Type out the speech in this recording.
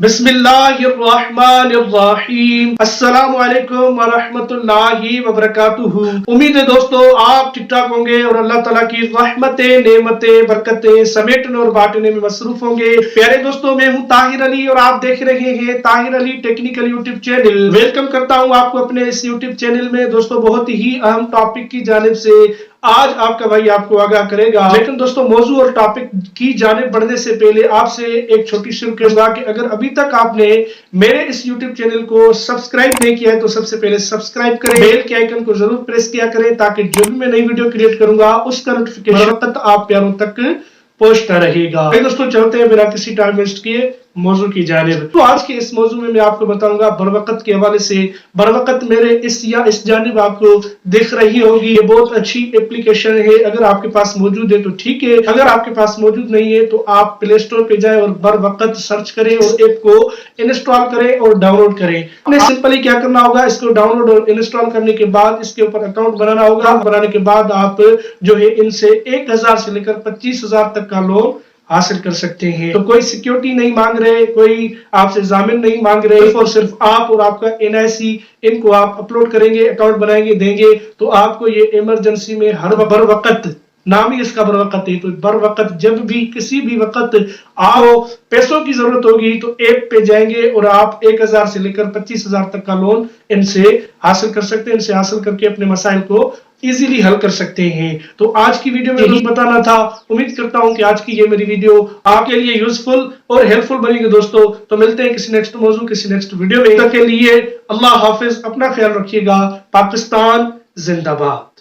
बिस्मिल्लाहिर्रहमानिर्रहीम। अस्सलाम वालेकुम वरहमतुल्लाहि वबरकातुहू। उम्मीद है दोस्तों आप ठीक ठाक होंगे और अल्लाह ताला की रहमतें, नेमतें, बरकतें समेटने और बांटने में मसरूफ होंगे। प्यारे दोस्तों, मैं हूं ताहिर अली और आप देख रहे हैं Tahir Ali technical YouTube channel. Welcome करता हूं आपको अपने इस यूट्यूब चैनल में। दोस्तों, बहुत ही अहम टॉपिक की जानिब से आज आपका भाई आपको आगाह करेगा। लेकिन दोस्तों, मौजू और टॉपिक की जानिब बढ़ने से पहले आपसे एक छोटी सी रिक्वेस्ट है कि अगर अभी तक आपने मेरे इस YouTube चैनल को सब्सक्राइब नहीं किया है तो सबसे पहले सब्सक्राइब करें, बेल के आइकन को जरूर प्रेस किया करें ताकि जो भी मैं नई वीडियो क्रिएट करूंगा उसका नोटिफिकेशन आप प्यारों तक पहुंचता रहेगा। दोस्तों, चलते हैं बिना किसी टाइम वेस्ट किए मौजू की जानिब। तो आज के इस मौजू में मैं आपको बताऊंगा बरवकत के हवाले से। बरवकत मेरे इस जानिब आपको दिख रही होगी, ये बहुत अच्छी एप्लीकेशन है। अगर आपके पास मौजूद है तो ठीक है, अगर आपके पास मौजूद नहीं है तो आप प्ले स्टोर पे जाएं और बरवकत सर्च करें और ऐप को इंस्टॉल करें और डाउनलोड करें। आपने सिंपली क्या करना होगा, इसको डाउनलोड और इंस्टॉल करने के बाद इसके ऊपर अकाउंट बनाना होगा। बनाने के बाद आप जो है इनसे 1000 से लेकर 25,000 तक का लोन हासिल कर सकते हैं। तो कोई सिक्योरिटी नहीं मांग रहे, कोई आपसे जामिन नहीं मांग रहे, और सिर्फ आप और आपका NIC इनको आप अपलोड करेंगे, अकाउंट बनाएंगे, देंगे तो आपको ये इमरजेंसी में हर बरवकत, नाम ही इसका बरवकत है, तो बरवकत जब भी किसी भी वक्त आपको पैसों की जरूरत होगी तो ऐप पे जाएंगे और आप 1000 से लेकर 25,000 तक का लोन इनसे हासिल कर सकते हैं। इनसे हासिल करके अपने मसाइल को इजीली हल कर सकते हैं। तो आज की वीडियो में यही बताना था। उम्मीद करता हूं कि आज की ये मेरी वीडियो आपके लिए यूजफुल और हेल्पफुल बनेगी। दोस्तों, तो मिलते हैं किसी नेक्स्ट मौजू, किसी नेक्स्ट वीडियो में। तब तक के लिए अल्लाह हाफिज, अपना ख्याल रखिएगा। पाकिस्तान जिंदाबाद।